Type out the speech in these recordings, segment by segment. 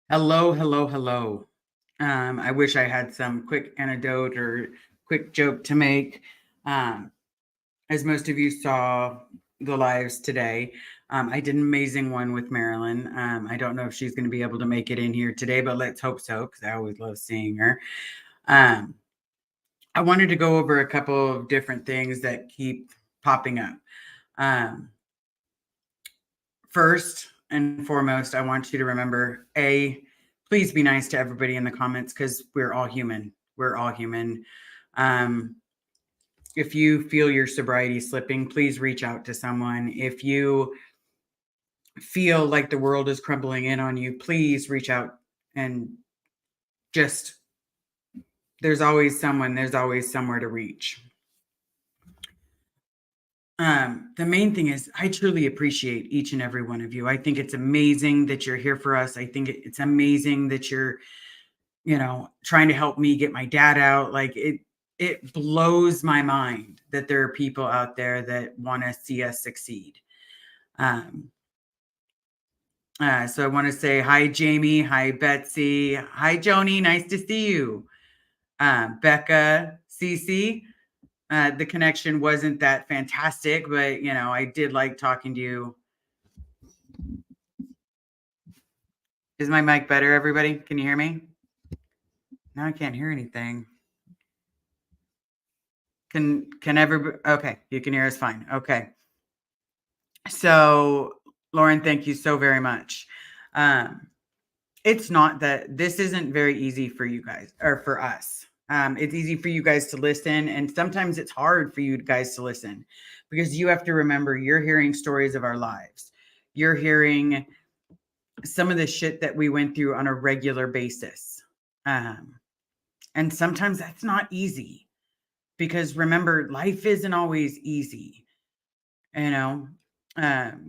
Hello, hello, hello. I wish I had some quick anecdote or quick joke to make. Um, as most of you saw the lives today, I did an amazing one with Marilyn. I don't know if she's going to be able to make it in here today, but let's hope so because I always love seeing her. Um, I wanted to go over a couple of different things that keep popping up. Um, First and foremost, I want you to remember please be nice to everybody in the comments because we're all human. We're all human. Um, if you feel your sobriety slipping, please reach out to someone. If you feel like the world is crumbling in on you, please reach out and just, there's always someone, there's always somewhere to reach. The main thing is I truly appreciate each and every one of you. I think it's amazing that you're here for us. I think it's amazing that you're, trying to help me get my dad out. Like it blows my mind that there are people out there that want to see us succeed. Um, so I want to say hi, Jamie. Hi, Betsy. Hi, Joni. Nice to see you. Becca, Cece. The connection wasn't that fantastic, but I did like talking to you. Is my mic better, everybody? Can you hear me? Now I can't hear anything. Can everybody? Okay, you can hear us fine. Okay. So, Lauren, thank you so very much. It's not that this isn't very easy for you guys or for us. It's easy for you guys to listen, and sometimes it's hard for you guys to listen because you have to remember you're hearing stories of our lives. You're hearing some of the shit that we went through on a regular basis. And sometimes that's not easy because remember, life isn't always easy. You know,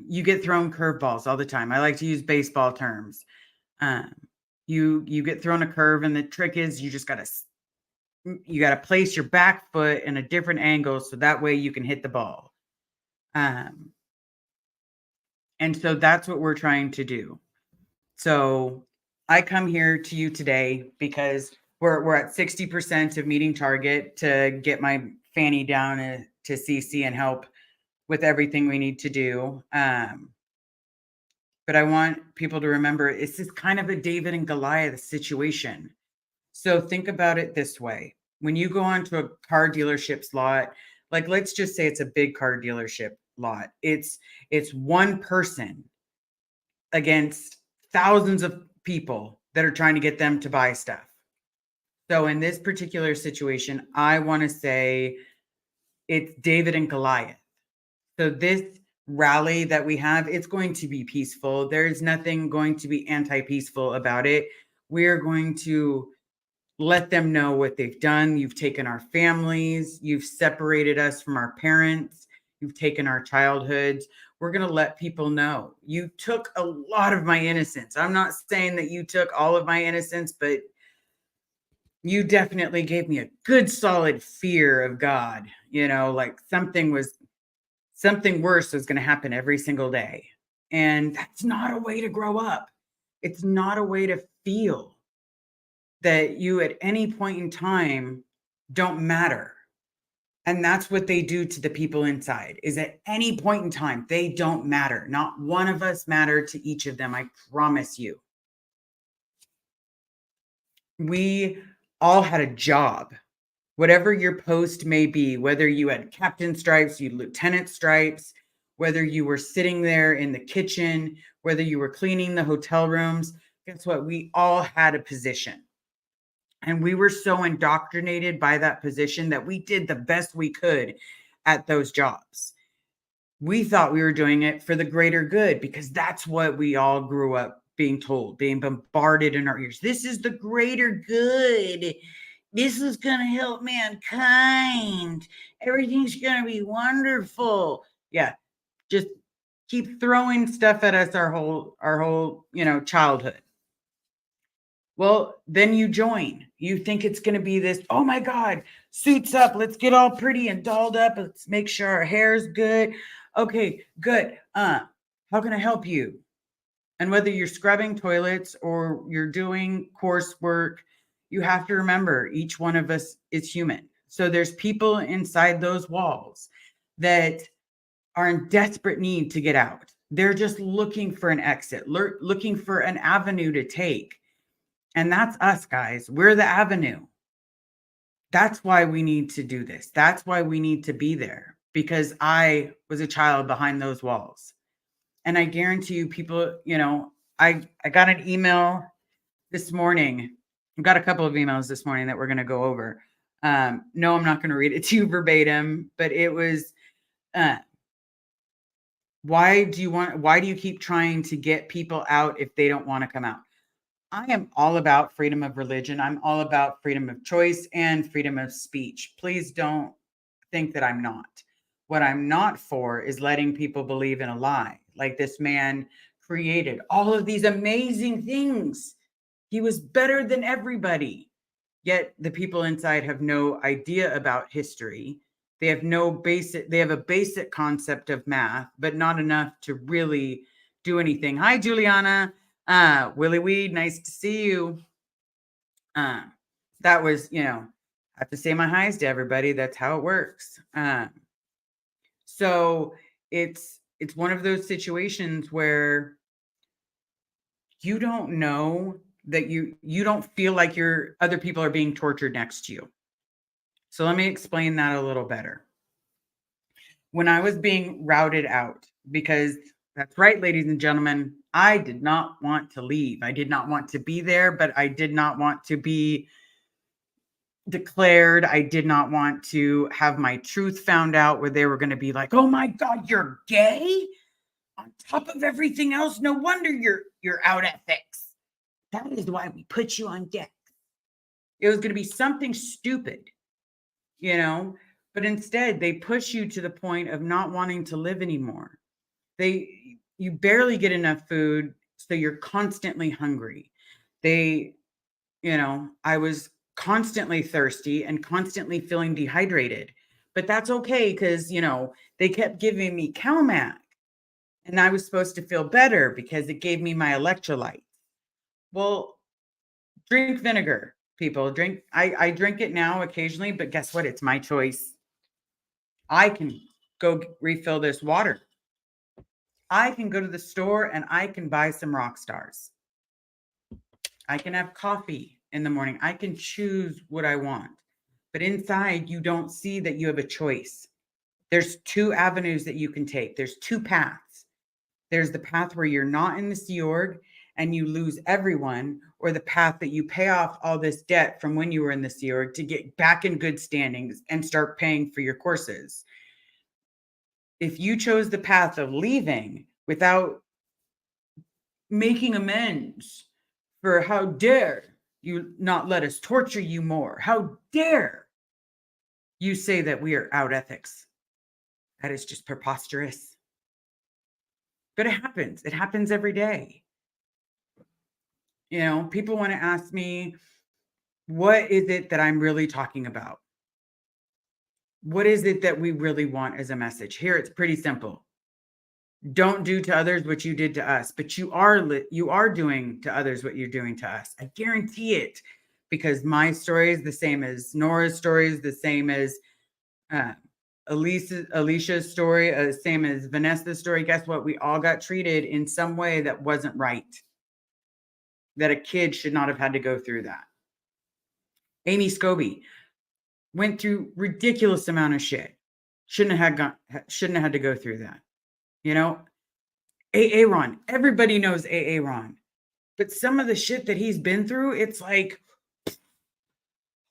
you get thrown curveballs all the time. I like to use baseball terms. Um, you get thrown a curve, and the trick is you just gotta place your back foot in a different angle so that way you can hit the ball. Um, and so that's what we're trying to do. So I come here to you today because we're at 60% of meeting target to get my Fanny down to CC and help with everything we need to do. But I want people to remember this is kind of a David and Goliath situation. So think about it this way. When you go onto a car dealership's lot, like let's just say it's a big car dealership lot. It's one person against thousands of people that are trying to get them to buy stuff. So in this particular situation, I want to say it's David and Goliath. So this rally that we have, it's going to be peaceful. There's nothing going to be anti-peaceful about it. We're going to let them know what they've done. You've taken our families, you've separated us from our parents, you've taken our childhoods. We're going to let people know you took a lot of my innocence. I'm not saying that you took all of my innocence, but you definitely gave me a good solid fear of God. Like something worse was going to happen every single day. And that's not a way to grow up. It's not a way to feel that you at any point in time don't matter. And that's what they do to the people inside is at any point in time, they don't matter. Not one of us matter to each of them. I promise you. We all had a job, whatever your post may be, whether you had captain stripes, you lieutenant stripes, whether you were sitting there in the kitchen, whether you were cleaning the hotel rooms, guess what? We all had a position. And we were so indoctrinated by that position that we did the best we could at those jobs. We thought we were doing it for the greater good because that's what we all grew up being told, being bombarded in our ears. This is the greater good. This is going to help mankind. Everything's going to be wonderful. Yeah, just keep throwing stuff at us our whole, childhood. Well, then you join. You think it's going to be this, oh my God, suits up. Let's get all pretty and dolled up. Let's make sure our hair's good. Okay, good. How can I help you? And whether you're scrubbing toilets or you're doing coursework, you have to remember each one of us is human. So there's people inside those walls that are in desperate need to get out. They're just looking for an exit, looking for an avenue to take. And that's us, guys. We're the avenue. That's why we need to do this. That's why we need to be there, because I was a child behind those walls. And I guarantee you, people, I got an email this morning. I got a couple of emails this morning that we're going to go over. No, I'm not going to read it to you verbatim, but it was, uh, why do you keep trying to get people out if they don't want to come out? I am all about freedom of religion. I'm all about freedom of choice and freedom of speech. Please don't think that I'm not. What I'm not for is letting people believe in a lie. Like this man created all of these amazing things. He was better than everybody. Yet the people inside have no idea about history. They have a basic concept of math, but not enough to really do anything. Hi, Juliana. Willie Weed, nice to see you. That was, I have to say my highs to everybody. That's how it works. So it's one of those situations where you don't know that you don't feel like your other people are being tortured next to you. So let me explain that a little better. When I was being routed out, because that's right, ladies and gentlemen, I did not want to leave. I did not want to be there, but I did not want to be declared. I did not want to have my truth found out where they were going to be like, "Oh my God, you're gay?" On top of everything else, no wonder you're out ethics. That is why we put you on deck. It was going to be something stupid, you know, but instead they push you to the point of not wanting to live anymore. You barely get enough food, so you're constantly hungry. I was constantly thirsty and constantly feeling dehydrated. But that's okay because, they kept giving me CalMac and I was supposed to feel better because it gave me my electrolyte. Well, drink vinegar, people. I drink it now occasionally, but guess what? It's my choice. I can go refill this water. I can go to the store and I can buy some rock stars. I can have coffee in the morning. I can choose what I want. But inside, you don't see that you have a choice. There's two avenues that you can take. There's two paths. There's the path where you're not in the Sea Org and you lose everyone, or the path that you pay off all this debt from when you were in the Sea Org to get back in good standings and start paying for your courses. If you chose the path of leaving without making amends for how dare you not let us torture you more, how dare you say that we are out ethics, that is just preposterous. But it happens. It happens every day. People want to ask me, what is it that I'm really talking about? What is it that we really want as a message? Here, it's pretty simple. Don't do to others what you did to us, but you are doing to others what you're doing to us. I guarantee it, because my story is the same as Nora's story, is the same as Alicia's story, same as Vanessa's story. Guess what? We all got treated in some way that wasn't right. That a kid should not have had to go through that. Amy Scobie went through ridiculous amount of shit. Shouldn't have had to go through that. Ron. Everybody knows Ron. But some of the shit that he's been through, it's like,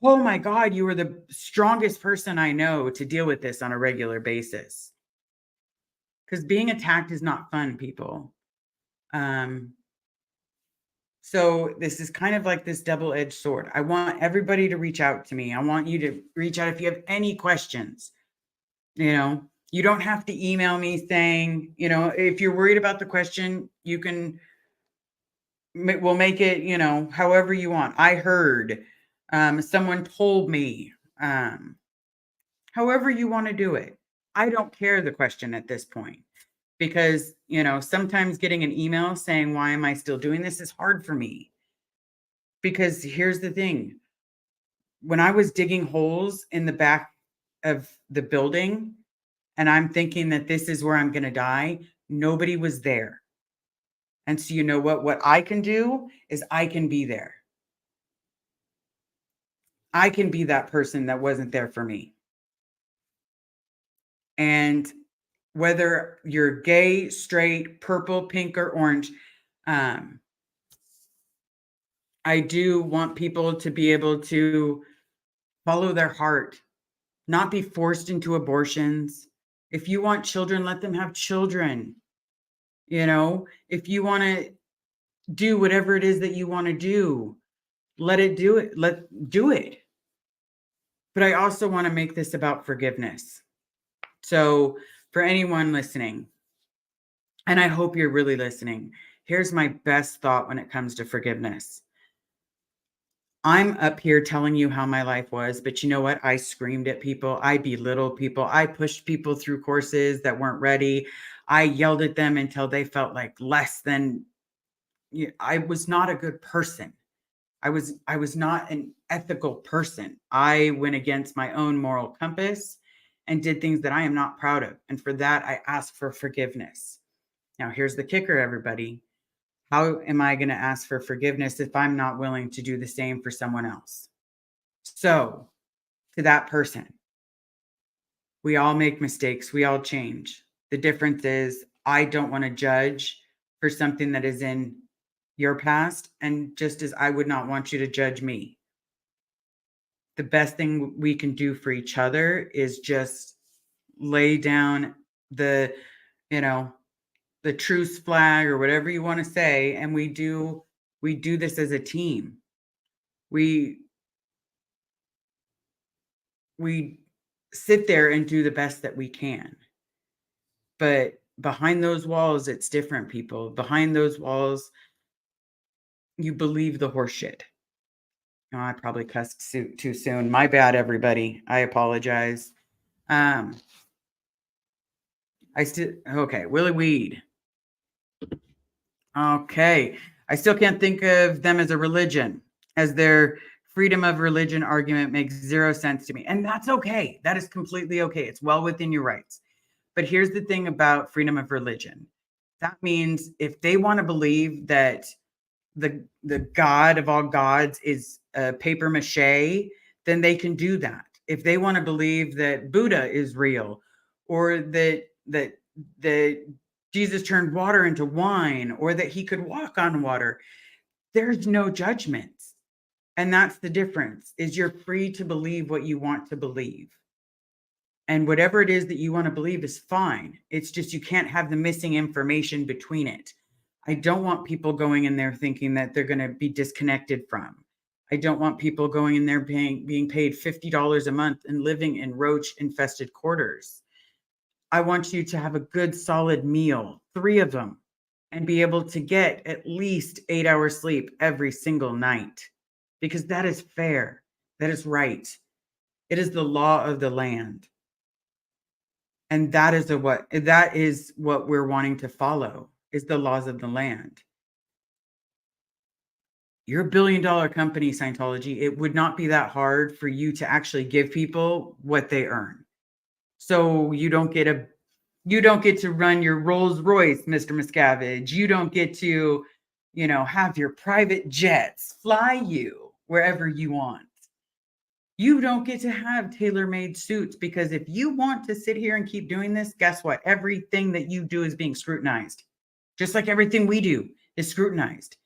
oh my God, you were the strongest person I know to deal with this on a regular basis. Because being attacked is not fun, people. So this is kind of like this double-edged sword. I want everybody to reach out to me. I want you to reach out if you have any questions. You don't have to email me saying, if you're worried about the question, we'll make it, however you want. I heard, someone told me, however you want to do it. I don't care the question at this point. because, sometimes getting an email saying, why am I still doing this is hard for me. Because here's the thing, when I was digging holes in the back of the building and I'm thinking that this is where I'm going to die, nobody was there. And so, you know what? What I can do is I can be there. I can be that person that wasn't there for me. And whether you're gay, straight, purple, pink, or orange, um, I do want people to be able to follow their heart, not be forced into abortions. If you want children, let them have children. If you want to do whatever it is that you want to do, let it do it. Let do it. But I also want to make this about forgiveness. So for anyone listening, and I hope you're really listening, here's my best thought when it comes to forgiveness. I'm up here telling you how my life was, but you know what? I screamed at people. I belittled people. I pushed people through courses that weren't ready. I yelled at them until they felt like less than. I was not a good person. I was not an ethical person. I went against my own moral compass and did things that I am not proud of. And for that, I ask for forgiveness. Now, here's the kicker, everybody. How am I going to ask for forgiveness if I'm not willing to do the same for someone else? So, to that person, we all make mistakes. We all change. The difference is I don't want to judge for something that is in your past. And just as I would not want you to judge me, the best thing we can do for each other is just lay down the, you know, the truce flag or whatever you want to say. And we do this as a team. We we sit there and do the best that we can. But behind those walls, it's different, people. Behind those walls, you believe the horse shit. Oh, I probably cussed too soon. My bad, everybody. I apologize. Um, okay, Willie Weed. Okay. I still can't think of them as a religion, as their freedom of religion argument makes zero sense to me. And that's okay. That is completely okay. It's well within your rights. But here's the thing about freedom of religion. That means if they want to believe that the God of all gods is paper mache, then they can do that. If they want to believe that Buddha is real, or that Jesus turned water into wine, or that he could walk on water, there's no judgments. And that's the difference, is you're free to believe what you want to believe. And whatever it is that you want to believe is fine. It's just you can't have the missing information between it. I don't want people going in there thinking that they're going to be disconnected from. I don't want people going in there being paid $50 a month and living in roach infested quarters. I want you to have a good solid meal, 3 of them, and be able to get at least 8 hours sleep every single night, because that is fair. That is right. It is the law of the land. And that is what we're wanting to follow, is the laws of the land. You're a $1 billion company, Scientology. It would not be that hard for you to actually give people what they earn. So you don't get to run your Rolls Royce, Mr. Miscavige. You don't get to, have your private jets fly you wherever you want. You don't get to have tailor-made suits, because if you want to sit here and keep doing this, guess what? Everything that you do is being scrutinized. Just like everything we do is scrutinized.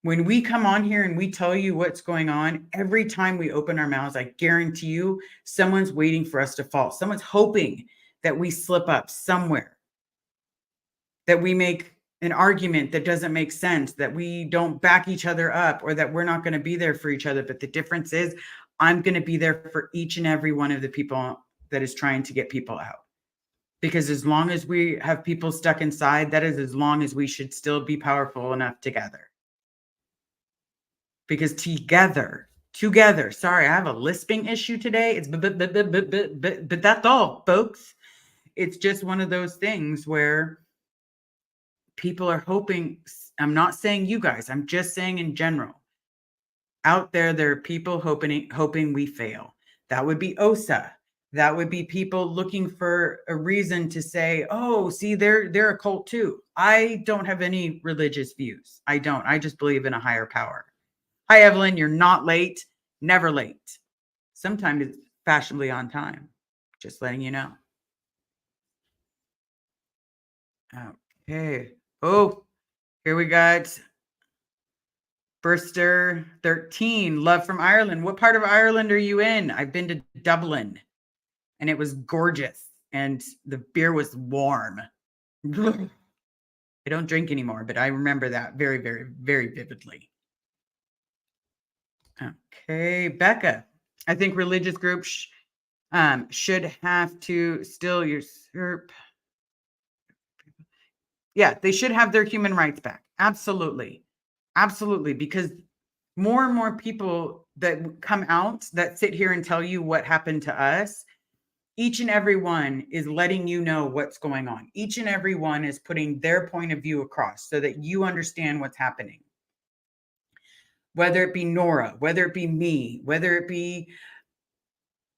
When we come on here and we tell you what's going on, every time we open our mouths, I guarantee you someone's waiting for us to fall. Someone's hoping that we slip up somewhere, that we make an argument that doesn't make sense, that we don't back each other up, or that we're not going to be there for each other. But the difference is I'm going to be there for each and every one of the people that is trying to get people out. Because as long as we have people stuck inside, that is as long as we should still be powerful enough together. Because together, sorry, I have a lisping issue today. It's but that's all, folks. it's just one of those things where people are hoping. I'm not saying you guys, I'm just saying in general. Out there are people hoping we fail. That would be OSA. That would be people looking for a reason to say, "Oh, see, they're a cult too." I don't have any religious views. I don't. I just believe in a higher power. Hi, Evelyn. You're not late. Never late. Sometimes it's fashionably on time. Just letting you know. Okay. Oh, here we got Burster 13. Love from Ireland. What part of Ireland are you in? I've been to Dublin and it was gorgeous and the beer was warm. I don't drink anymore, but I remember that very, very, very vividly. Okay, Becca. I think religious groups should have to still usurp. Yeah, they should have their human rights back. Absolutely. Absolutely. Because more and more people that come out that sit here and tell you what happened to us, each and every one is letting you know what's going on. Each and every one is putting their point of view across so that you understand what's happening. Whether it be Nora, whether it be me, whether it be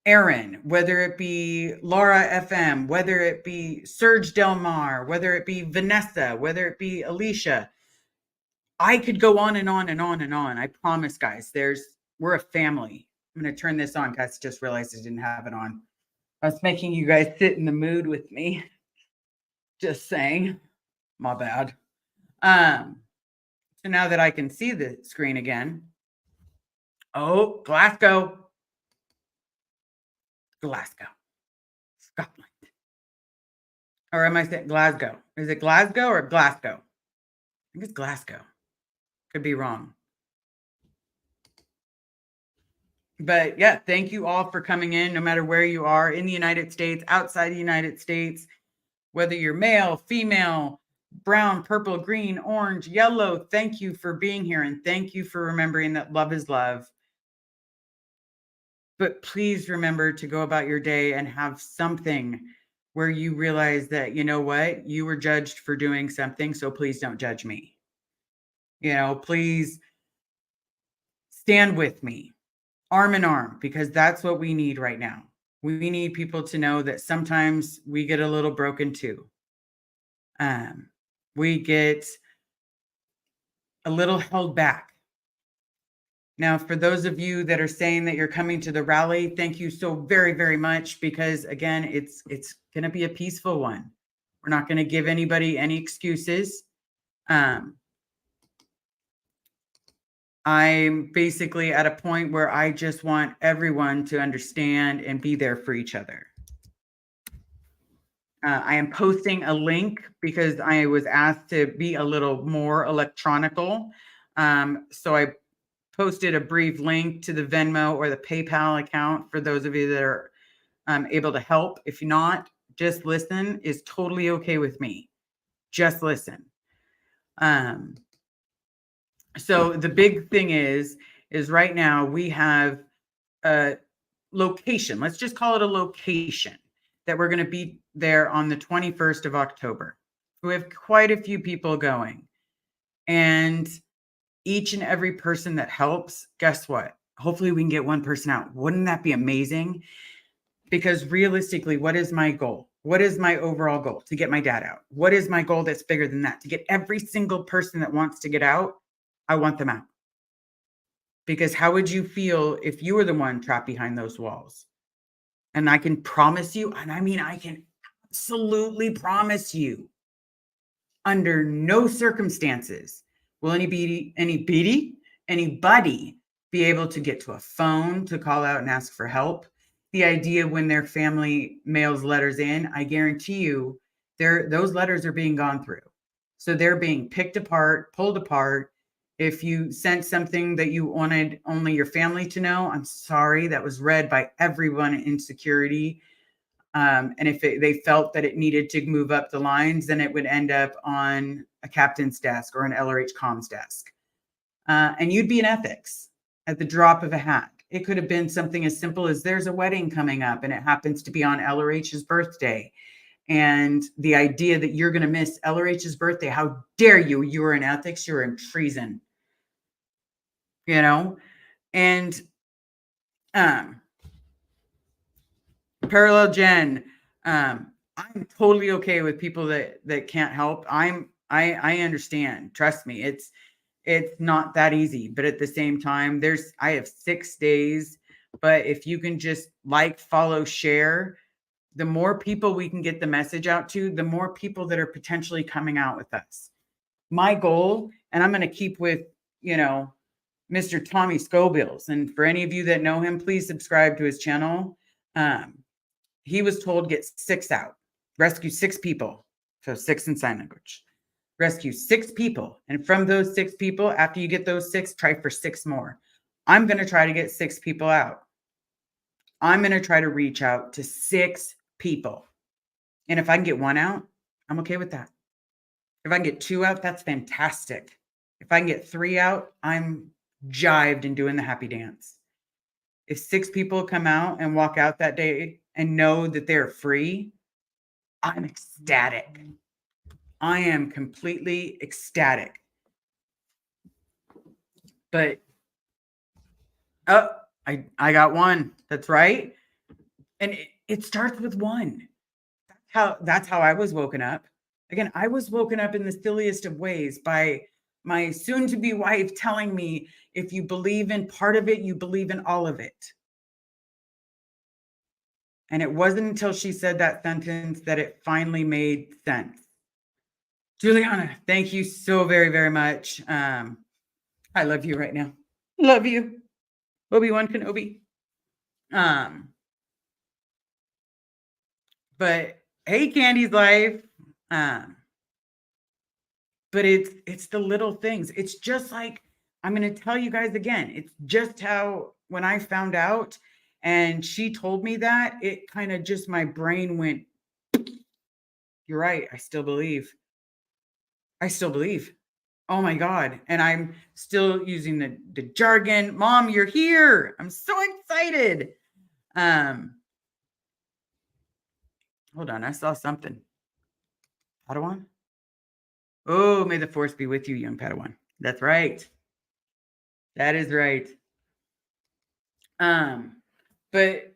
Aaron, whether it be Laura FM, whether it be Serge Delmar, whether it be Vanessa, whether it be Alicia. I could go on and on and on and on. I promise, guys, we're a family. I'm going to turn this on because I just realized I didn't have it on. I was making you guys sit in the mood with me. Just saying. My bad. So now that I can see the screen again. Oh, Glasgow. Scotland. Or am I saying Glasgow? Is it Glasgow or Glasgow? I think it's Glasgow. Could be wrong. But yeah, thank you all for coming in, no matter where you are in the United States, outside the United States, whether you're male, female, brown, purple, green, orange, yellow. Thank you for being here. And thank you for remembering that love is love. But please remember to go about your day and have something where you realize that, you know what, you were judged for doing something. So please don't judge me. Please stand with me, arm in arm, because that's what we need right now. We need people to know that sometimes we get a little broken too. We get a little held back. Now, for those of you that are saying that you're coming to the rally, thank you so very, very much, because again, it's going to be a peaceful one. We're not going to give anybody any excuses. I'm basically at a point where I just want everyone to understand and be there for each other. I am posting a link because I was asked to be a little more electronical. So I posted a brief link to the Venmo or the PayPal account for those of you that are able to help. If not, just listen is totally okay with me. Just listen. So the big thing is right now we have a location. Let's just call it a location that we're going to be there on the 21st of October. We have quite a few people going. And each and every person that helps, guess what? Hopefully we can get one person out. Wouldn't that be amazing? Because realistically, what is my goal? What is my overall goal? To get my dad out. What is my goal that's bigger than that? To get every single person that wants to get out, I want them out. Because how would you feel if you were the one trapped behind those walls? And I can promise you, and I mean, I can absolutely promise you, under no circumstances will anybody be able to get to a phone to call out and ask for help. The idea when their family mails letters in, I guarantee you, those letters are being gone through. So they're being picked apart, pulled apart. If you sent something that you wanted only your family to know, I'm sorry, that was read by everyone in security. And if they felt that it needed to move up the lines, then it would end up on a captain's desk or an LRH comms desk. And you'd be in ethics at the drop of a hat. It could have been something as simple as there's a wedding coming up and it happens to be on LRH's birthday. And the idea that you're going to miss LRH's birthday, how dare you? You are in ethics, you're in treason, you know? And parallel Jen, I'm totally okay with people that can't help. I understand. Trust me, it's not that easy. But at the same time, I have 6 days. But if you can just like, follow, share, the more people we can get the message out to, the more people that are potentially coming out with us. My goal, and I'm going to keep with, Mr. Tommy Scobills. And for any of you that know him, please subscribe to his channel. He was told, get 6 out, rescue 6 people. So 6 in sign language, rescue 6 people. And from those 6 people, after you get those 6, try for 6 more. I'm going to try to get 6 people out. I'm going to try to reach out to 6 people. And if I can get 1 out, I'm okay with that. If I can get 2 out, that's fantastic. If I can get 3 out, I'm jived and doing the happy dance. If 6 people come out and walk out that day and know that they're free, I'm ecstatic. I am completely ecstatic. But, I got 1. That's right. And it starts with 1. That's how I was woken up. Again, I was woken up in the silliest of ways by my soon-to-be wife telling me, if you believe in part of it, you believe in all of it. And it wasn't until she said that sentence that it finally made sense. Juliana, thank you so very, very much. I love you right now. Love you. Obi-Wan Kenobi. But hey, Candy's life. But it's the little things. It's just like, I'm going to tell you guys again, it's just how when I found out and she told me that, it kind of just, my brain went, you're right. I still believe. Oh my God. And I'm still using the jargon. Mom, you're here. I'm so excited. Hold on. I saw something. Padawan? Oh, may the force be with you, young Padawan. That's right. That is right. But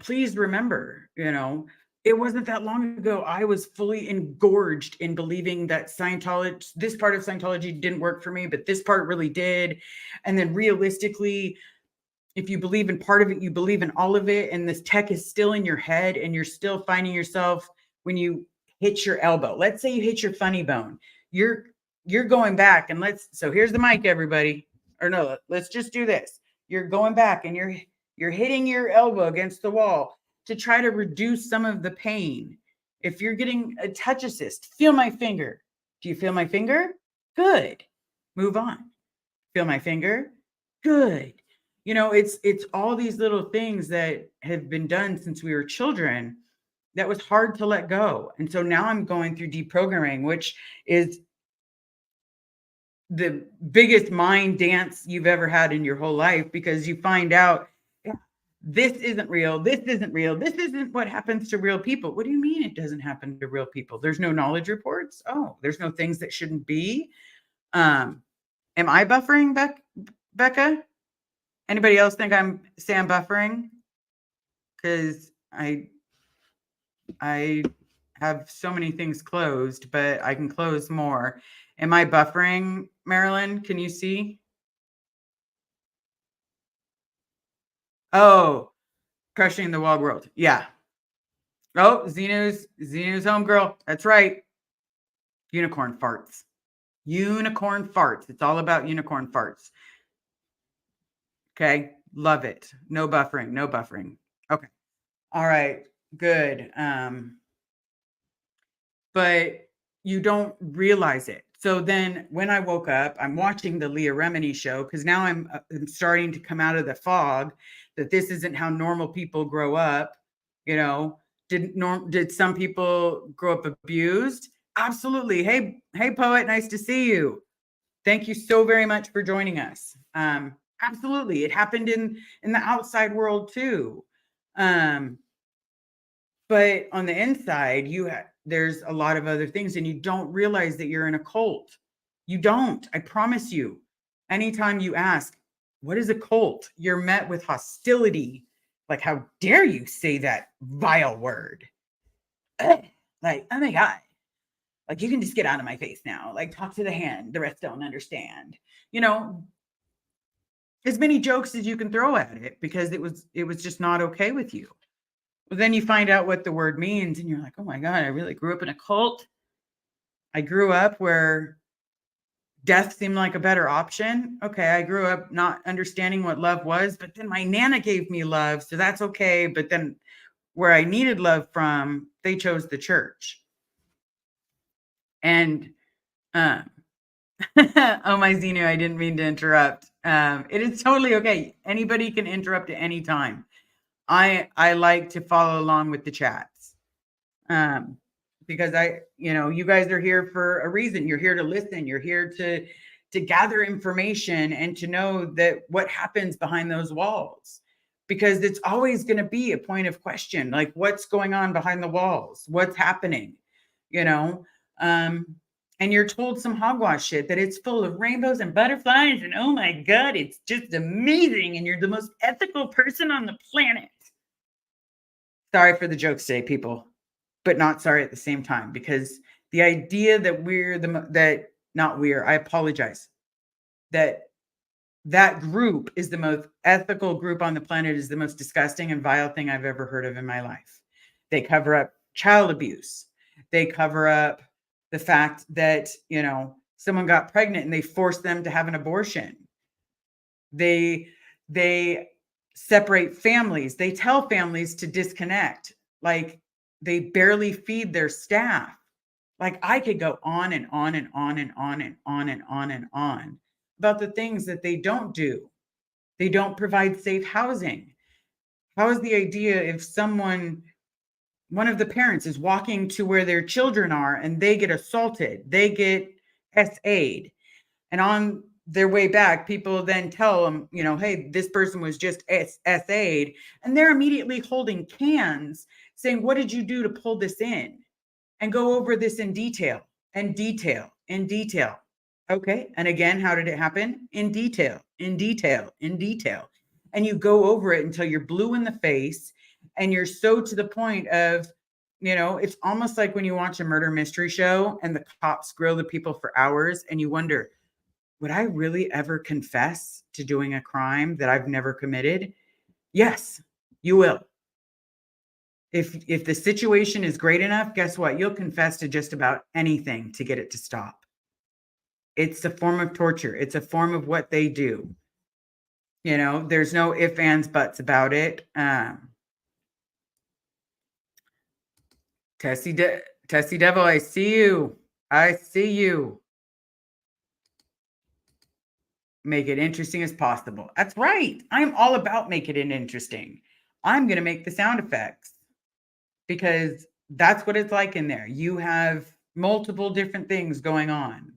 please remember, it wasn't that long ago I was fully engorged in believing that this part of Scientology didn't work for me, but this part really did. And then realistically, if you believe in part of it, you believe in all of it. And this tech is still in your head and you're still finding yourself, when you hit your elbow, let's say you hit your funny bone, you're going back and so here's the mic, everybody. Or no, let's just do this. You're going back and you're hitting your elbow against the wall to try to reduce some of the pain. If you're getting a touch assist, feel my finger. Do you feel my finger? Good. Move on. Feel my finger? Good. It's all these little things that have been done since we were children that was hard to let go. And so now I'm going through deprogramming, which is the biggest mind dance you've ever had in your whole life, because you find out, this isn't real. This isn't real. This isn't what happens to real people. What do you mean it doesn't happen to real people? There's no knowledge reports. Oh, there's no things that shouldn't be. Am I buffering, Becca? Anybody else think I'm buffering? Because I have so many things closed, but I can close more. Am I buffering, Marilyn? Can you see? Oh, crushing the wild world. Yeah. Oh, Xenu's homegirl. That's right. Unicorn farts. Unicorn farts. It's all about unicorn farts. Okay. Love it. No buffering. No buffering. Okay. All right. Good. But you don't realize it. So then when I woke up, I'm watching the Leah Remini show, because now I'm starting to come out of the fog that this isn't how normal people grow up. Did some people grow up abused? Absolutely. Hey, poet, nice to see you. Thank you so very much for joining us. Absolutely. It happened in the outside world too. But on the inside, there's a lot of other things, and you don't realize that you're in a cult. You don't. I promise you. Anytime you ask, what is a cult? You're met with hostility. Like, how dare you say that vile word? Ugh. Like, oh my God. Like, you can just get out of my face now. Like, talk to the hand. The rest don't understand. You know, as many jokes as you can throw at it because it was just not okay with you. But then you find out what the word means and you're like, oh my God, I really grew up in a cult. I grew up where death seemed like a better option. Okay, I grew up not understanding what love was, but then my Nana gave me love, so that's okay. But then where I needed love from, they chose the church. And um, oh my Zenu, I didn't mean to interrupt. It is totally okay. Anybody can interrupt at any time. I like to follow along with the chats. Because you guys are here for a reason. You're here to listen. You're here to gather information and to know that what happens behind those walls. Because it's always going to be a point of question, like what's going on behind the walls, what's happening, you know. And you're told some hogwash shit that it's full of rainbows and butterflies, and oh my God, it's just amazing, and you're the most ethical person on the planet. Sorry for the jokes today, people, but not sorry at the same time, because the idea that I apologize, that group is the most ethical group on the planet is the most disgusting and vile thing I've ever heard of in my life. They cover up child abuse. They cover up the fact that, someone got pregnant and they forced them to have an abortion. They separate families. They tell families to disconnect. Like, they barely feed their staff. Like, I could go on and on and on and on and on and on and on about the things that they don't do. They don't provide safe housing. How is the idea if one of the parents is walking to where their children are and they get assaulted, they get SA'd, and on their way back, people then tell them, hey, this person was just SA'd, and they're immediately holding cans saying, what did you do to pull this in? And go over this in detail and detail and detail. Okay. And again, how did it happen? In detail, in detail, in detail. And you go over it until you're blue in the face and you're so to the point of, it's almost like when you watch a murder mystery show and the cops grill the people for hours and you wonder, would I really ever confess to doing a crime that I've never committed? Yes, you will. If the situation is great enough, guess what? You'll confess to just about anything to get it to stop. It's a form of torture. It's a form of what they do. There's no ifs, ands, buts about it. Tessie Devil, I see you. I see you. Make it interesting as possible. That's right. I'm all about making it interesting. I'm going to make the sound effects because that's what it's like in there. You have multiple different things going on.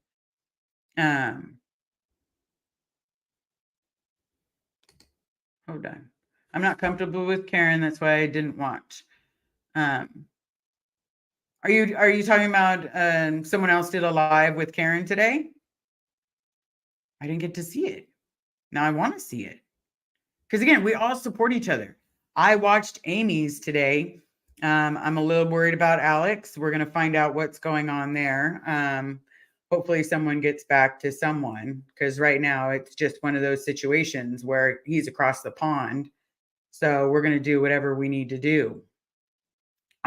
Hold on. I'm not comfortable with Karen. That's why I didn't watch. Are you talking about someone else did a live with Karen today? I didn't get to see it. Now I want to see it. Because again, we all support each other. I watched Amy's today. I'm a little worried about Alex. We're going to find out what's going on there. Hopefully someone gets back to someone, because right now it's just one of those situations where he's across the pond. So we're going to do whatever we need to do.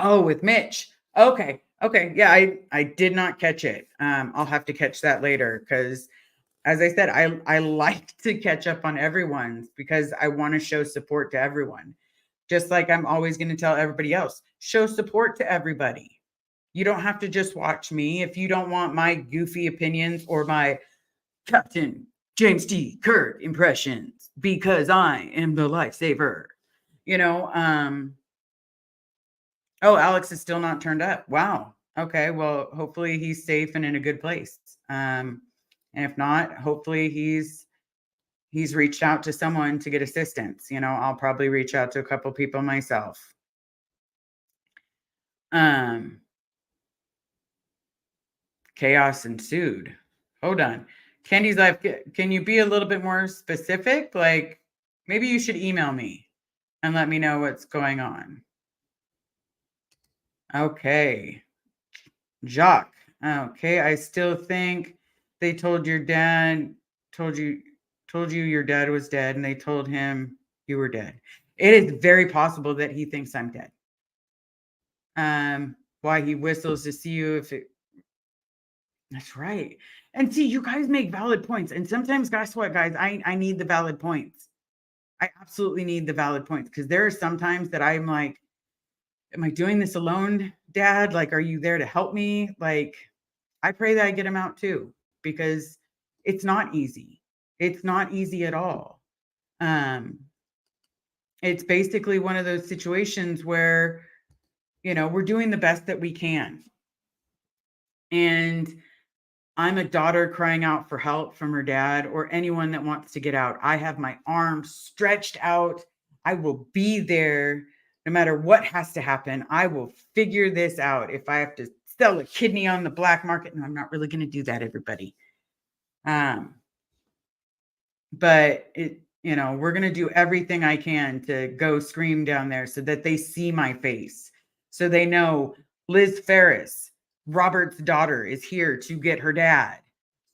Oh, with Mitch. Okay. Yeah, I did not catch it. I'll have to catch that later because, as I said, I like to catch up on everyone's because I want to show support to everyone. Just like I'm always going to tell everybody else, show support to everybody. You don't have to just watch me. If you don't want my goofy opinions or my Captain James D. Kirk impressions, because I am the lifesaver. Oh, Alex is still not turned up. Wow. Okay. Well, hopefully he's safe and in a good place. And if not, hopefully he's reached out to someone to get assistance. I'll probably reach out to a couple people myself. Um, chaos ensued. Hold on. Candy's life, can you be a little bit more specific? Like, maybe you should email me and let me know what's going on. Okay. Jacques. Okay, I still think they told your dad told you told you your dad was dead and they told him you were dead. It is very possible that he thinks I'm dead. Why he whistles to see you if it that's right. And see, you guys make valid points. And sometimes, guess what, guys? I need the valid points. I absolutely need the valid points because there are some times that I'm like, am I doing this alone, Dad? Like, are you there to help me? Like, I pray that I get him out too, because it's not easy. It's not easy at all. Um, it's basically one of those situations where, we're doing the best that we can. And I'm a daughter crying out for help from her dad or anyone that wants to get out. I have my arms stretched out. I will be there no matter what has to happen. I will figure this out. If I have to sell a kidney on the black market, no, I'm not really going to do that, everybody. But we're going to do everything I can to go scream down there so that they see my face. So they know Liz Ferris, Robert's daughter, is here to get her dad.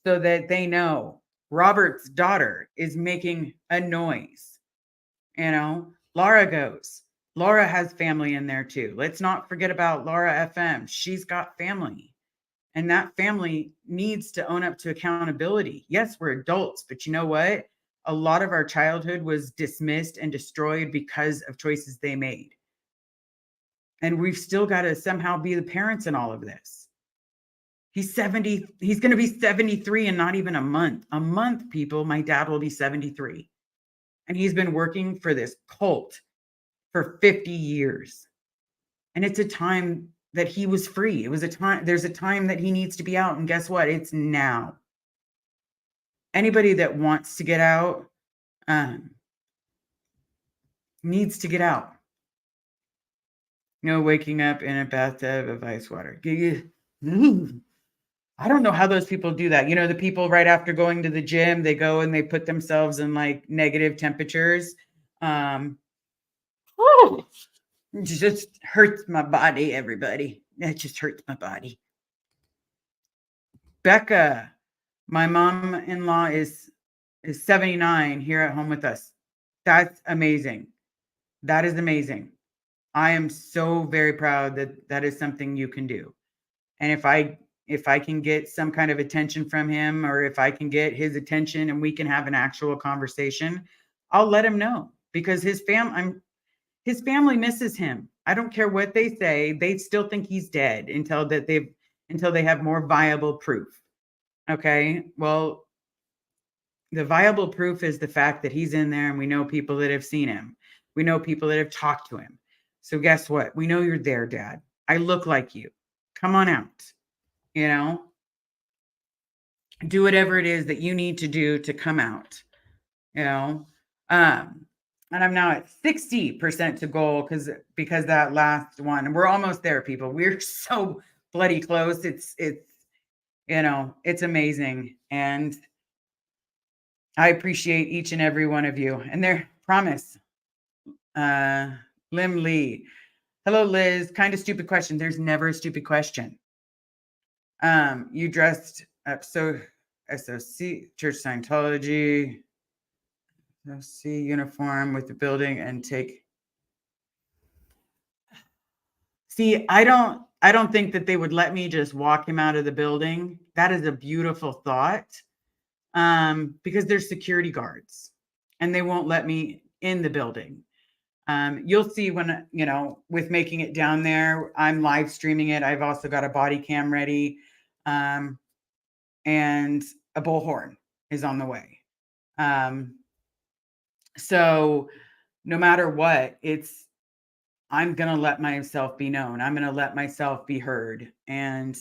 So that they know Robert's daughter is making a noise. Laura goes. Laura has family in there too. Let's not forget about Laura FM. She's got family. And that family needs to own up to accountability. Yes, we're adults, but you know what? A lot of our childhood was dismissed and destroyed because of choices they made. And we've still got to somehow be the parents in all of this. He's 70. He's going to be 73 in not even a month. A month, people. My dad will be 73. And he's been working for this cult for 50 years. And it's a time that he was free. It was a time, there's a time that he needs to be out. And guess what? It's now. Anybody that wants to get out needs to get out. Waking up in a bathtub of ice water. I don't know how those people do that. The people right after going to the gym, they go and they put themselves in like negative temperatures. It just hurts my body, everybody. It just hurts my body. Becca, my mom-in-law is 79 here at home with us. That's amazing. That is amazing. I am so very proud that that is something you can do. And if I can get some kind of attention from him, or if I can get his attention and we can have an actual conversation, I'll let him know, because his family misses him. I don't care what they say. They still think he's dead until they have more viable proof. Okay? Well, the viable proof is the fact that he's in there and we know people that have seen him. We know people that have talked to him. So guess what? We know you're there, Dad. I look like you. Come on out. Do whatever it is that you need to do to come out. And I'm now at 60% to goal because that last one, and we're almost there, people. We're so bloody close. It's it's amazing. And I appreciate each and every one of you. And there, promise. Lim Lee. Hello, Liz. Kind of stupid question. There's never a stupid question. You dressed up so SOC, Church Scientology, SOC uniform with the building and take. See, I don't think that they would let me just walk him out of the building. That is a beautiful thought. Because there's security guards and they won't let me in the building. You'll see when, with making it down there, I'm live streaming it. I've also got a body cam ready. And a bullhorn is on the way. So no matter what, I'm going to let myself be known. I'm going to let myself be heard. And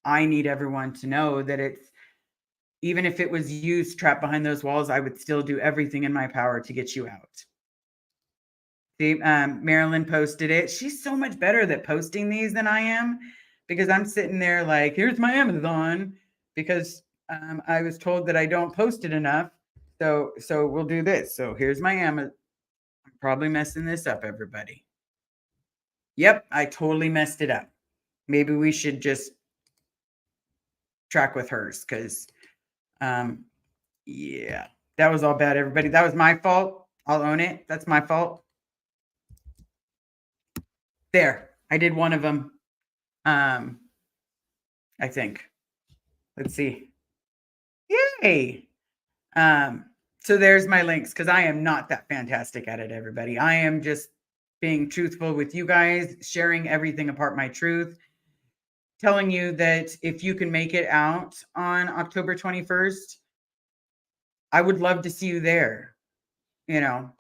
I need everyone to know that even if it was you trapped behind those walls, I would still do everything in my power to get you out. See, Marilyn posted it. She's so much better at posting these than I am, because I'm sitting there like, here's my Amazon, because I was told that I don't post it enough. So we'll do this. So here's my Amazon. I'm probably messing this up, everybody. Yep, I totally messed it up. Maybe we should just track with hers, because yeah, that was all bad, everybody. That was my fault. I'll own it. That's my fault. There, I did one of them. I think. Let's see. Yay. So there's my links, because I am not that fantastic at it, everybody. I am just being truthful with you guys, sharing everything apart my truth, telling you that if you can make it out on October 21st, I would love to see you there. You know.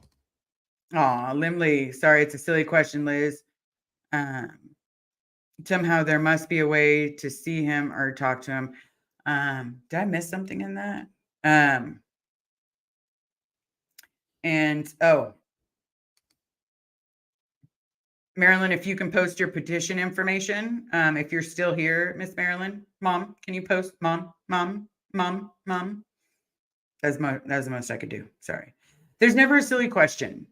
Aw, Limley. Sorry, it's a silly question, Liz. Somehow there must be a way to see him or talk to him. Did I miss something in that? And Marilyn, if you can post your petition information, if you're still here, Miss Marilyn, Mom, can you post Mom? That's the most I could do. Sorry. There's never a silly question.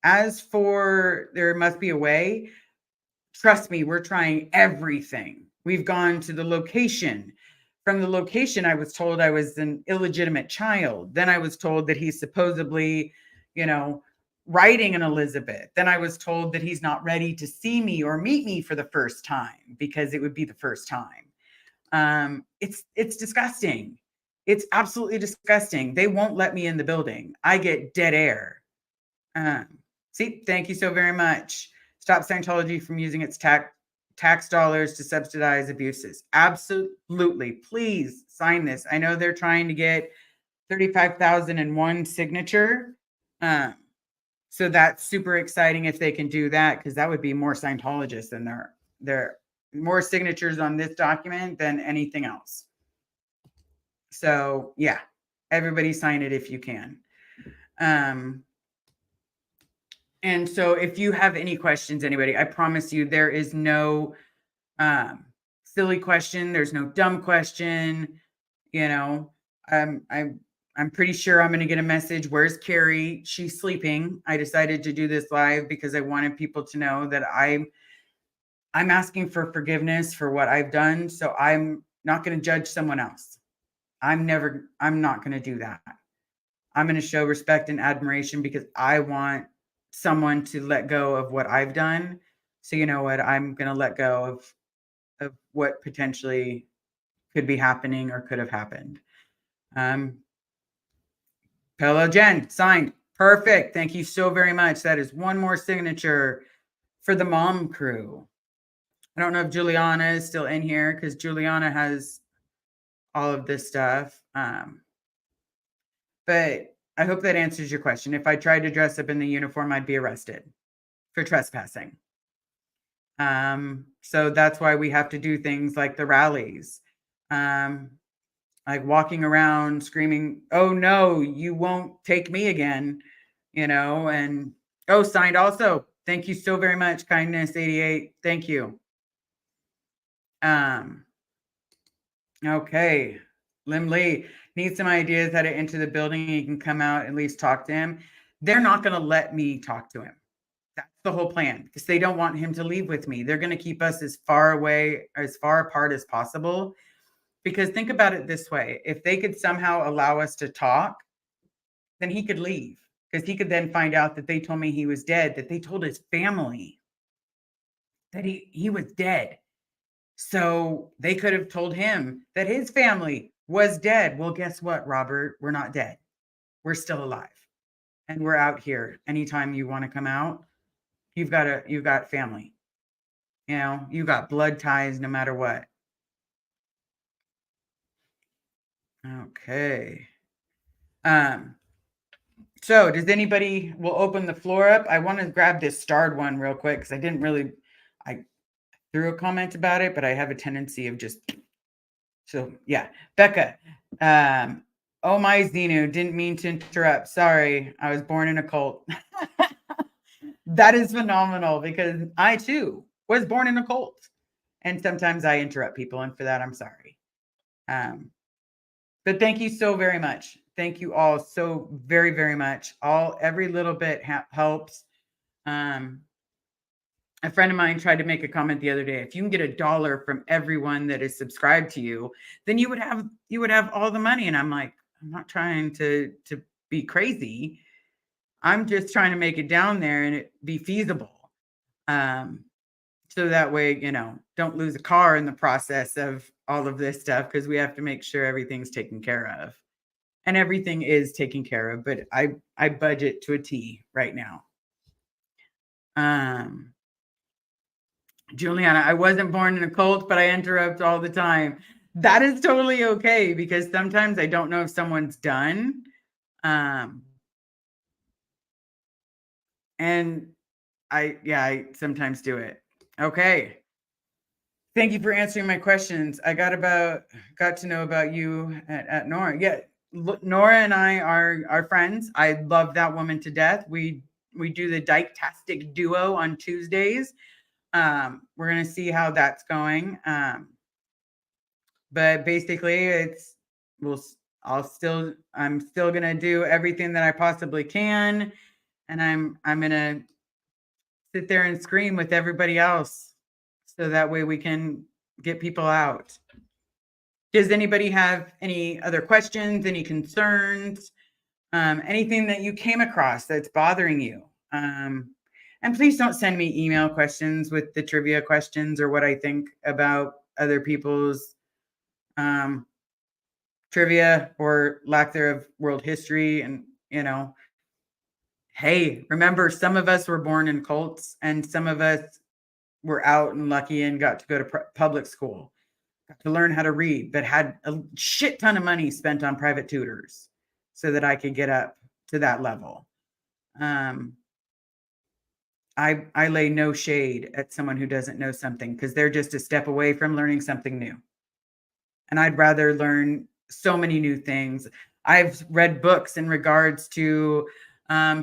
As for there must be a way, trust me, we're trying everything. We've gone to the location. From the location, I was told I was an illegitimate child. Then I was told that he's supposedly, writing an Elizabeth. Then I was told that he's not ready to see me or meet me for the first time, because it would be the first time. It's disgusting. It's absolutely disgusting. They won't let me in the building. I get dead air. See, thank you so very much. Stop Scientology from using its tax dollars to subsidize abuses. Absolutely. Please sign this. I know they're trying to get 35,001 signature. So that's super exciting if they can do that, because that would be more Scientologists than there more signatures on this document than anything else. So yeah, everybody sign it if you can. And so if you have any questions, anybody, I promise you there is no silly question. There's no dumb question. I'm pretty sure I'm going to get a message. Where's Carrie? She's sleeping. I decided to do this live because I wanted people to know that I'm asking for forgiveness for what I've done. So I'm not going to judge someone else. I'm not going to do that. I'm going to show respect and admiration because I want someone to let go of what I've done. So you know what? I'm going to let go of what potentially could be happening or could have happened. Hello, Jen, signed. Perfect. Thank you so very much. That is one more signature for the mom crew. I don't know if Juliana is still in here, because Juliana has all of this stuff. But I hope that answers your question. If I tried to dress up in the uniform, I'd be arrested for trespassing. So that's why we have to do things like the rallies. Like walking around screaming, "Oh no, you won't take me again," and signed also. Thank you so very much, Kindness 88. Thank you. Okay. Lim Lee needs some ideas how to enter the building. He can come out, at least talk to him. They're not going to let me talk to him. That's the whole plan, because they don't want him to leave with me. They're going to keep us as far apart as possible. Because think about it this way. If they could somehow allow us to talk, then he could leave, because he could then find out that they told me he was dead, that they told his family that he was dead. So they could have told him that his family was dead. Well, guess what, Robert? We're not dead. We're still alive. And we're out here. Anytime you want to come out, you've got family. You got blood ties no matter what. Okay. So does anybody, we'll open the floor up. I want to grab this starred one real quick, because I threw a comment about it, but I have a tendency of just, so yeah. Becca, oh my Xenu, didn't mean to interrupt. Sorry, I was born in a cult. That is phenomenal because I too was born in a cult. And sometimes I interrupt people, and for that, I'm sorry. Um, but thank you so very much. Thank you all so very, very much. Every little bit helps. Um, a friend of mine tried to make a comment the other day. If you can get $1 from everyone that is subscribed to you, then you would have all the money. And I'm like, I'm not trying to be crazy. I'm just trying to make it down there and it be feasible. Um, so that way, don't lose a car in the process of all of this stuff because we have to make sure everything's taken care of. And everything is taken care of, but I budget to a T right now. Um, Juliana, I wasn't born in a cult, but I interrupt all the time. That is totally okay because sometimes I don't know if someone's done. And I sometimes do it. Okay. Thank you for answering my questions. I got to know about you at Nora. Yeah, Nora and I are friends. I love that woman to death. We do the Dyke-tastic duo on Tuesdays. We're gonna see how that's going. But basically, we'll I'm still gonna do everything that I possibly can, and I'm gonna sit there and scream with everybody else, so that way we can get people out. Does anybody have any other questions, any concerns, anything that you came across that's bothering you? And please don't send me email questions with the trivia questions or what I think about other people's trivia or lack thereof world history. And, hey, remember, some of us were born in cults and some of us were out and lucky and got to go to public school, got to learn how to read, but had a shit ton of money spent on private tutors so that I could get up to that level. I lay no shade at someone who doesn't know something because they're just a step away from learning something new. And I'd rather learn so many new things. I've read books in regards to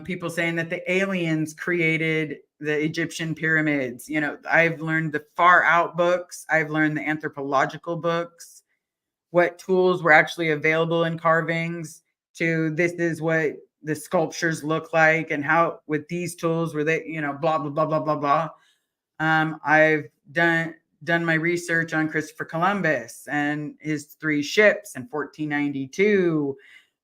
people saying that the aliens created the Egyptian pyramids. I've learned the far out books. I've learned the anthropological books, what tools were actually available in carvings, to this is what the sculptures look like and how with these tools were they, blah, blah, blah, blah, blah, blah. I've done my research on Christopher Columbus and his 3 ships in 1492.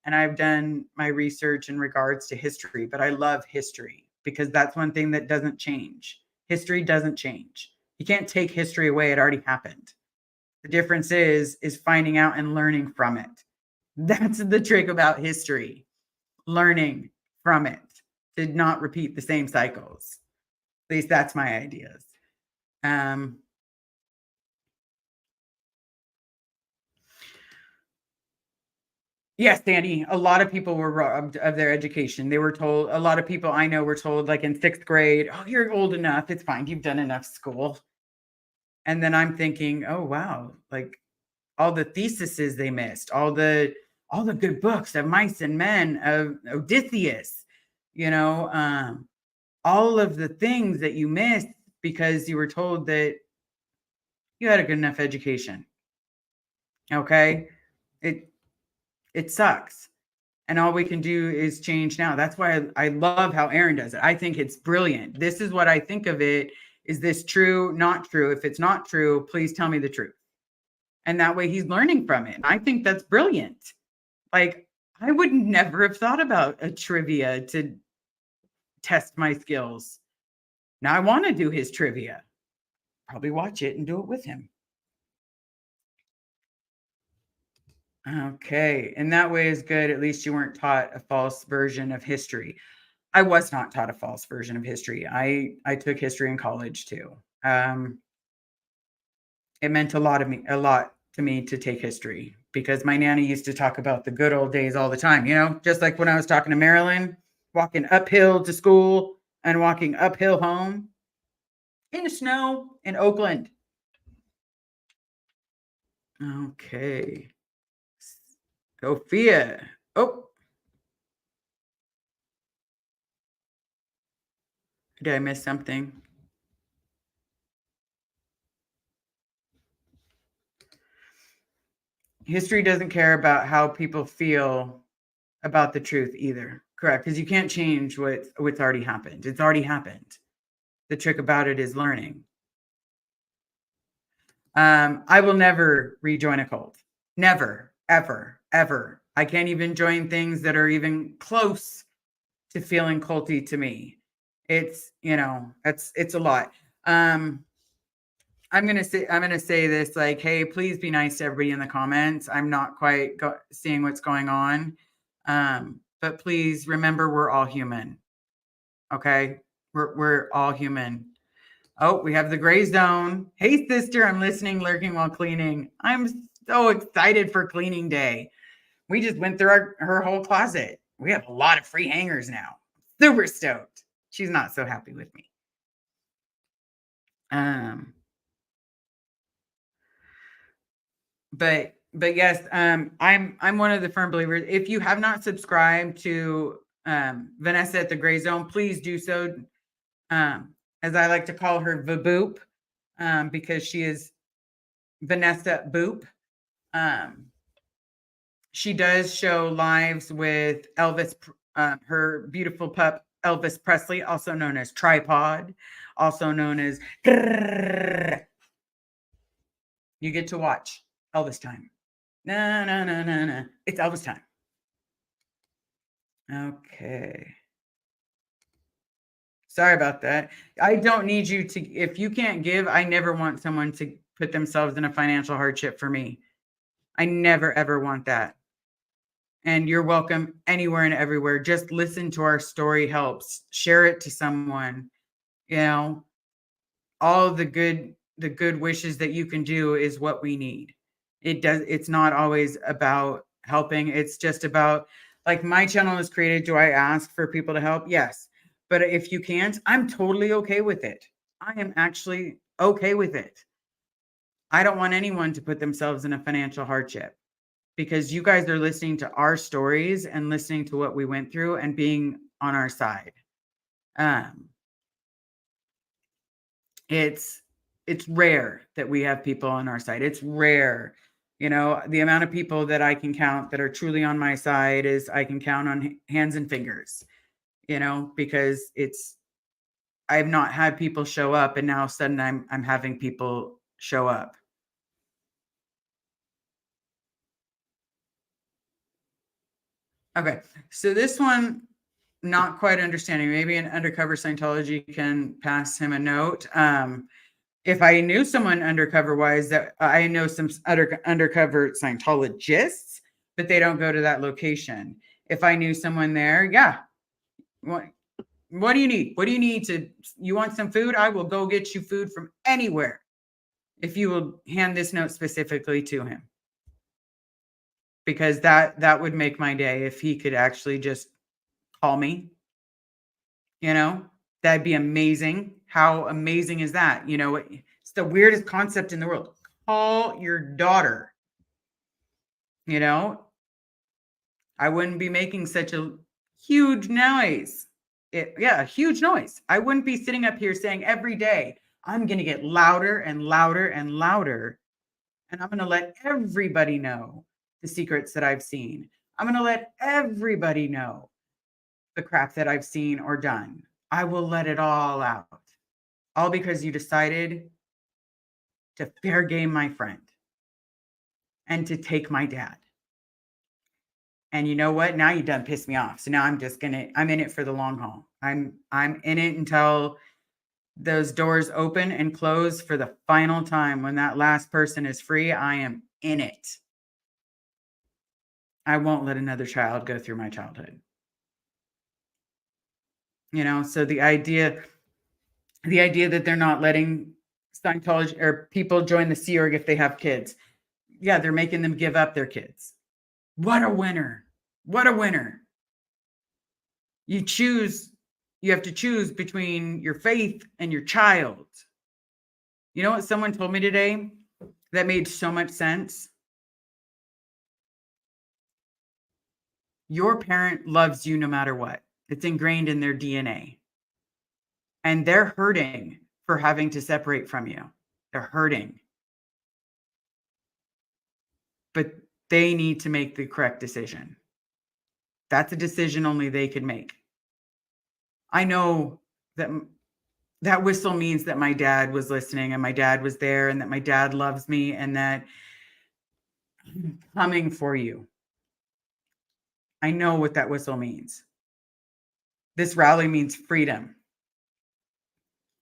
And I've done my research in regards to history, but I love history because that's one thing that doesn't change. History doesn't change. You can't take history away. It already happened. The difference is finding out and learning from it. That's the trick about history. Learning from it to not repeat the same cycles. At least that's my ideas. Yes, Danny, a lot of people were robbed of their education. They were told, a lot of people I know were told, like in 6th grade, oh, you're old enough. It's fine. You've done enough school. And then I'm thinking, oh, wow, like all the theses they missed, all the good books of Mice and Men, of Odysseus, all of the things that you missed because you were told that you had a good enough education. Okay. It sucks. And all we can do is change now. That's why I love how Aaron does it. I think it's brilliant. This is what I think of it. Is this true? Not true? If it's not true, please tell me the truth. And that way he's learning from it. And I think that's brilliant. Like, I would never have thought about a trivia to test my skills. Now I want to do his trivia. Probably watch it and do it with him. Okay. And that way is good. At least you weren't taught a false version of history. I was not taught a false version of history. I took history in college too. It meant a lot to me to take history because my nanny used to talk about the good old days all the time, just like when I was talking to Marilyn, walking uphill to school and walking uphill home in the snow in Oakland. Okay. Sophia. Oh, Did I miss something? History doesn't care about how people feel about the truth either. Correct. Because you can't change what's already happened. It's already happened. The trick about it is learning. I will never rejoin a cult. Never, ever, ever. I can't even join things that are even close to feeling culty to me. It's, it's a lot. I'm gonna say this, like, hey, please be nice to everybody in the comments. I'm not quite seeing what's going on. But please remember we're all human. Okay? We're all human. Oh, we have the gray zone. Hey, sister, I'm listening, lurking while cleaning. I'm so excited for cleaning day. We just went through her whole closet. We have a lot of free hangers now. Super stoked. She's not so happy with me. But yes, I'm one of the firm believers. If you have not subscribed to Vanessa at the Gray Zone, please do so. As I like to call her, Vaboop, because she is Vanessa Boop. She does show lives with Elvis, her beautiful pup, Elvis Presley, also known as Tripod, also known as. You get to watch Elvis time. No, no, no, no, no. It's Elvis time. Okay. Sorry about that. I don't need you to, if you can't give, I never want someone to put themselves in a financial hardship for me. I never, ever want that. And you're welcome anywhere and everywhere. Just listen to our story helps. Share it to someone. You know, all the good wishes that you can do is what we need. It's not always about helping. It's just about, like, my channel is created. Do I ask for people to help? Yes. But if you can't, I'm totally okay with it. I am actually okay with it. I don't want anyone to put themselves in a financial hardship, because you guys are listening to our stories and listening to what we went through and being on our side. It's rare that we have people on our side. It's rare. The amount of people that I can count that are truly on my side is I can count on hands and fingers, because I've not had people show up, and now all of a sudden I'm having people show up. Okay. So this one, not quite understanding. Maybe an undercover Scientology can pass him a note. If I knew someone undercover wise, that I know some undercover Scientologists, but they don't go to that location. If I knew someone there, yeah. What do you need? What do you need you want some food? I will go get you food from anywhere. If you will hand this note specifically to him, because that would make my day if he could actually just call me, that'd be amazing. How amazing is that? It's the weirdest concept in the world. Call your daughter. I wouldn't be making such a huge noise. A huge noise. I wouldn't be sitting up here saying every day, I'm going to get louder and louder and louder. And I'm going to let everybody know the secrets that I've seen. I'm going to let everybody know the crap that I've seen or done. I will let it all out. All because you decided to fair game my friend and to take my dad. And you know what? Now you done pissed me off. So now I'm in it for the long haul. I'm in it until those doors open and close for the final time. When that last person is free, I am in it. I won't let another child go through my childhood. So the idea that they're not letting Scientology or people join the Sea Org if they have kids. Yeah, they're making them give up their kids. What a winner. What a winner. You have to choose between your faith and your child. You know what someone told me today that made so much sense? Your parent loves you no matter what. It's ingrained in their DNA. and they're hurting for having to separate from you. They're hurting, but they need to make the correct decision. That's a decision only they can make. I know that that whistle means that my dad was listening and my dad was there and that my dad loves me and that I'm coming for you. I know what that whistle means. This rally means freedom.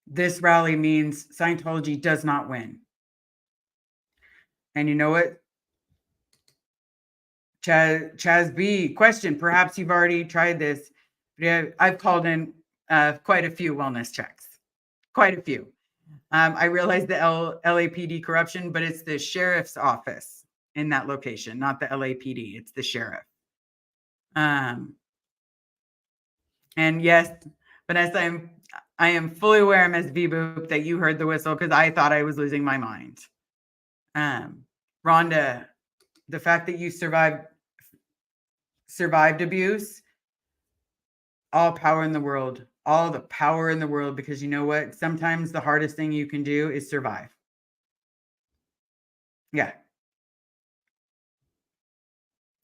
This rally means Scientology does not win. And you know what? Chaz B, question. Perhaps you've already tried this. Yeah, I've called in quite a few wellness checks. Quite a few. I realize the LAPD corruption, but it's the sheriff's office in that location, not the LAPD. It's the sheriff. And yes, Vanessa, I am fully aware, Ms. V-Boop, that you heard the whistle because I thought I was losing my mind. Rhonda, the fact that you survived abuse, all power in the world, all the power in the world, because you know what? Sometimes the hardest thing you can do is survive. Yeah.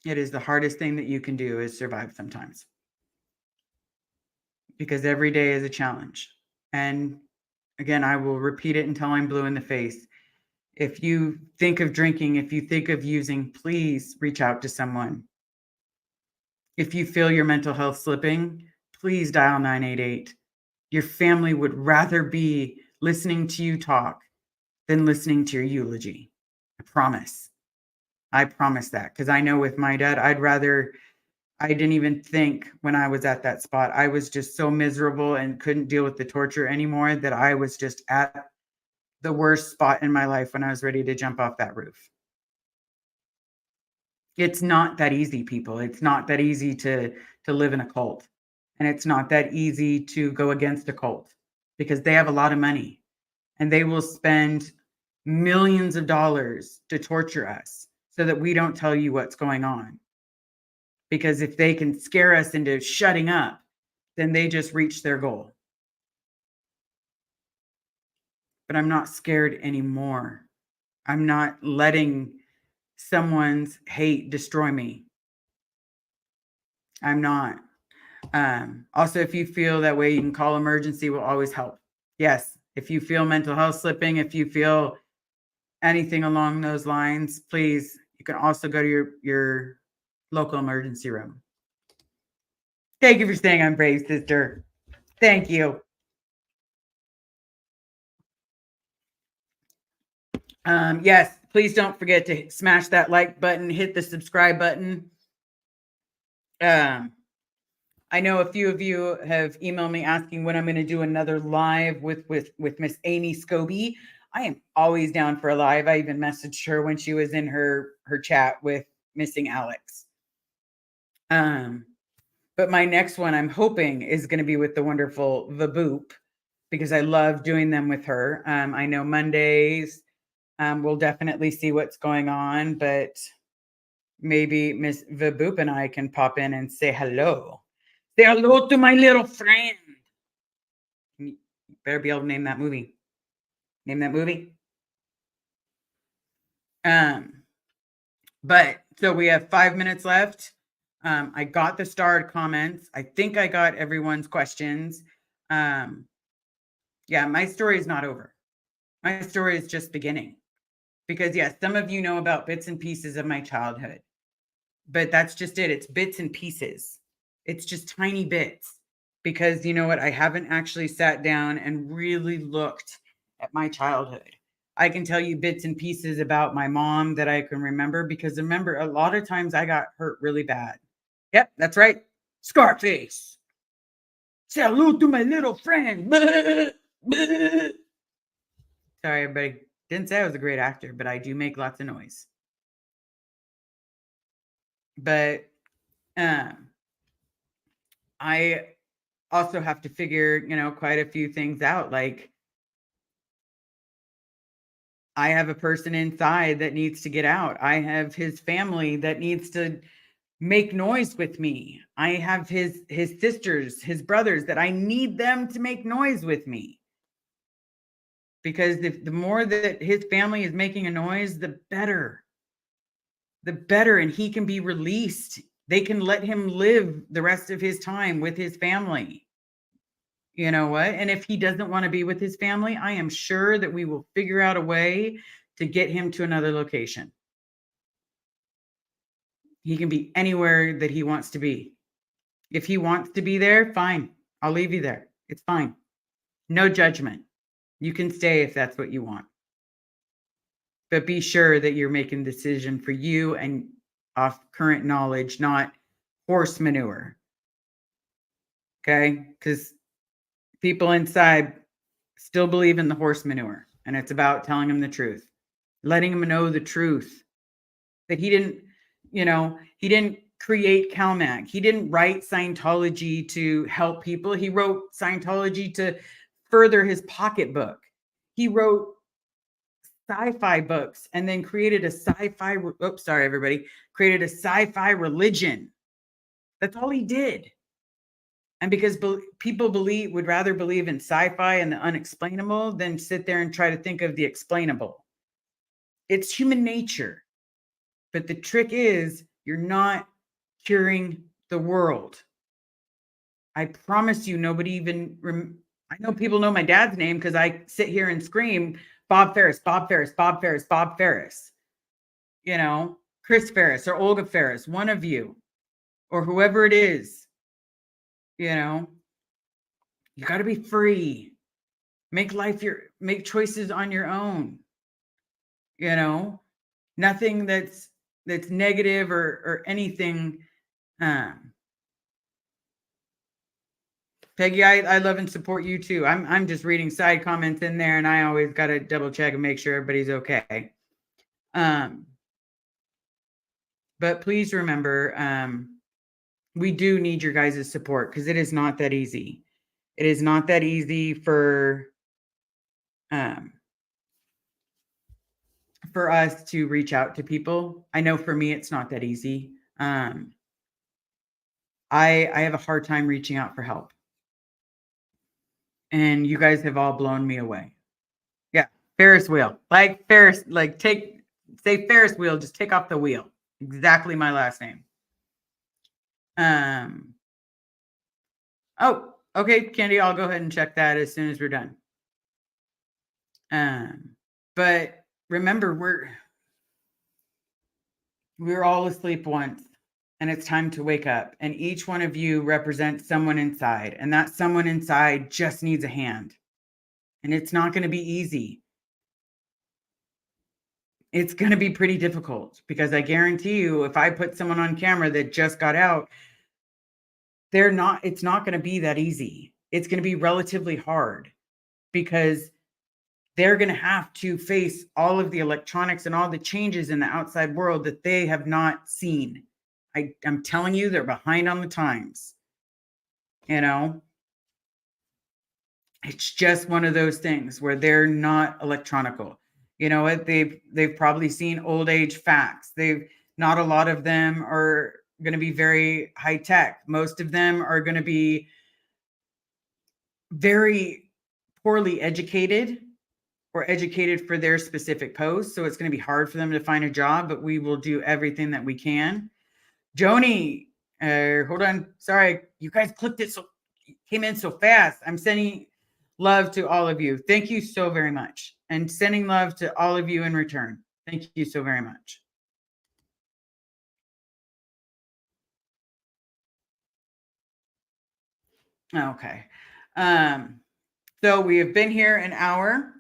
It is the hardest thing that you can do is survive sometimes. Because every day is a challenge. And again, I will repeat it until I'm blue in the face. If you think of drinking, if you think of using, please reach out to someone. If you feel your mental health slipping, please dial 988. Your family would rather be listening to you talk than listening to your eulogy. I promise. I promise that. Because I know with my dad, I didn't even think when I was at that spot. I was just so miserable and couldn't deal with the torture anymore that I was just at the worst spot in my life when I was ready to jump off that roof. It's not that easy, people. It's not that easy to live in a cult. And it's not that easy to go against a cult because they have a lot of money and they will spend millions of dollars to torture us so that we don't tell you what's going on. Because if they can scare us into shutting up, then they just reach their goal. But I'm not scared anymore. I'm not letting someone's hate destroy me. I'm not. Also, if you feel that way, you can call emergency, will always help. Yes. If you feel mental health slipping, if you feel anything along those lines, please, you can also go to your local emergency room. Thank you for staying on Brave, sister. Thank you. Yes, please don't forget to smash that like button, hit the subscribe button. I know a few of you have emailed me asking when I'm going to do another live with Miss Amy Scobie. I am always down for a live. I even messaged her when she was in her chat with Missing Alex. But my next one I'm hoping is going to be with the wonderful Vaboop because I love doing them with her. I know Mondays we'll definitely see what's going on, but maybe Miss Vaboop and I can pop in and say hello. Say hello to my little friend. You better be able to name that movie. Name that movie. But so we have 5 minutes left. I got the starred comments. I think I got everyone's questions. Yeah, my story is not over. My story is just beginning. Because yes, some of you know about bits and pieces of my childhood. But that's just it. It's bits and pieces. It's just tiny bits. Because you know what? I haven't actually sat down and really looked at my childhood. I can tell you bits and pieces about my mom that I can remember because remember, a lot of times I got hurt really bad. Yep, that's right. Scarface. Say hello to my little friend. Sorry, everybody. Didn't say I was a great actor, but I do make lots of noise. But I also have to figure, quite a few things out. Like I have a person inside that needs to get out. I have his family that needs to make noise with me. I have his sisters, his brothers that I need them to make noise with me. Because if the more that his family is making a noise, the better. The better, and he can be released. They can let him live the rest of his time with his family. You know what? And if he doesn't want to be with his family, I am sure that we will figure out a way to get him to another location. He can be anywhere that he wants to be. If he wants to be there, fine. I'll leave you there. It's fine. No judgment. You can stay if that's what you want. But be sure that you're making a decision for you and off current knowledge, not horse manure. Okay? Because people inside still believe in the horse manure, and it's about telling them the truth, letting them know the truth that he didn't, he didn't create CalMag. He didn't write Scientology to help people. He wrote Scientology to further his pocketbook. He wrote sci-fi books and then created a sci-fi, created a sci-fi religion. That's all he did. And because people would rather believe in sci-fi and the unexplainable than sit there and try to think of the explainable. It's human nature. But the trick is you're not curing the world. I promise you, nobody even, I know people know my dad's name because I sit here and scream, Bob Ferris, Bob Ferris, Bob Ferris, Bob Ferris. Chris Ferris or Olga Ferris, one of you, or whoever it is. You got to be free. Make choices on your own. Nothing that's negative or anything. Peggy, I love and support you too. I'm just reading side comments in there, and I always got to double check and make sure everybody's okay. But please remember, we do need your guys' support because it is not that easy. It is not that easy for us to reach out to people. I know for me, it's not that easy. I have a hard time reaching out for help. And you guys have all blown me away. Yeah. Ferris wheel. Say Ferris wheel, just take off the wheel. Exactly my last name. Oh, okay, Candy, I'll go ahead and check that as soon as we're done. But remember, we're all asleep once, and it's time to wake up. And each one of you represents someone inside, and that someone inside just needs a hand. And it's not going to be easy. It's going to be pretty difficult because I guarantee you, if I put someone on camera that just got out, it's not going to be that easy. It's going to be relatively hard because they're going to have to face all of the electronics and all the changes in the outside world that they have not seen. I'm telling you, they're behind on the times. It's just one of those things where they're not electronical. You know what? They've probably seen old age facts. Not a lot of them are going to be very high tech. Most of them are going to be very poorly educated or educated for their specific post. So it's going to be hard for them to find a job, but we will do everything that we can. Joni, hold on. Sorry, you guys came in so fast. I'm sending love to all of you. Thank you so very much. And sending love to all of you in return. Thank you so very much. Okay. So we have been here an hour.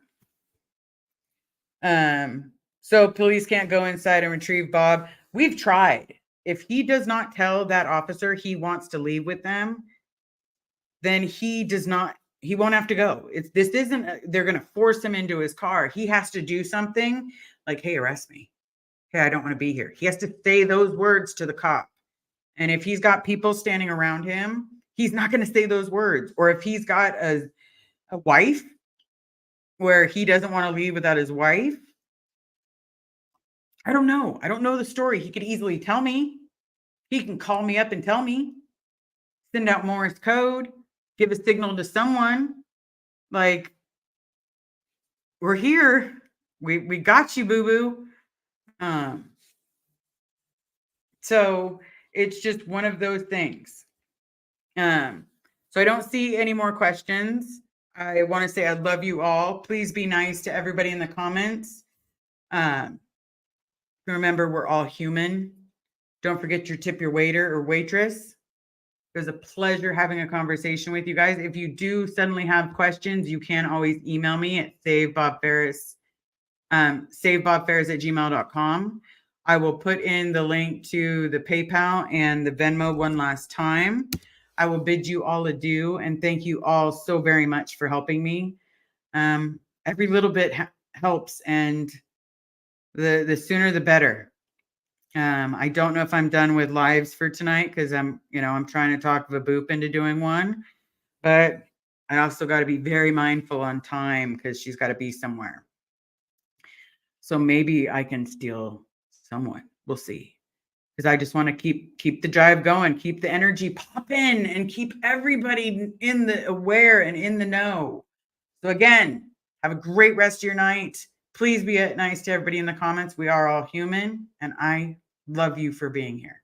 So police can't go inside and retrieve Bob. We've tried. If he does not tell that officer he wants to leave with them, then he won't have to go. They're going to force him into his car. He has to do something like, hey, arrest me. Hey, I don't want to be here. He has to say those words to the cop. And if he's got people standing around him, he's not going to say those words. Or if he's got a wife where he doesn't want to leave without his wife, I don't know. I don't know the story. He could easily tell me. He can call me up and tell me, send out Morse code, give a signal to someone. Like, we're here. We got you, boo boo. Um, so it's just one of those things. So I don't see any more questions. I want to say I love you all. Please be nice to everybody in the comments. Remember, we're all human. Don't forget to tip your waiter or waitress. It was a pleasure having a conversation with you guys. If you do suddenly have questions, you can always email me at savebobferris, savebobferris@gmail.com. I will put in the link to the PayPal and the Venmo one last time. I will bid you all adieu and thank you all so very much for helping me. Every little bit helps, and the sooner the better. I don't know if I'm done with lives for tonight because I'm trying to talk Vaboop into doing one, but I also got to be very mindful on time because she's got to be somewhere. So maybe I can steal someone. We'll see. Because I just want to keep the drive going, keep the energy popping, and keep everybody in the aware and in the know. So again, have a great rest of your night. Please be nice to everybody in the comments. We are all human, and I love you for being here.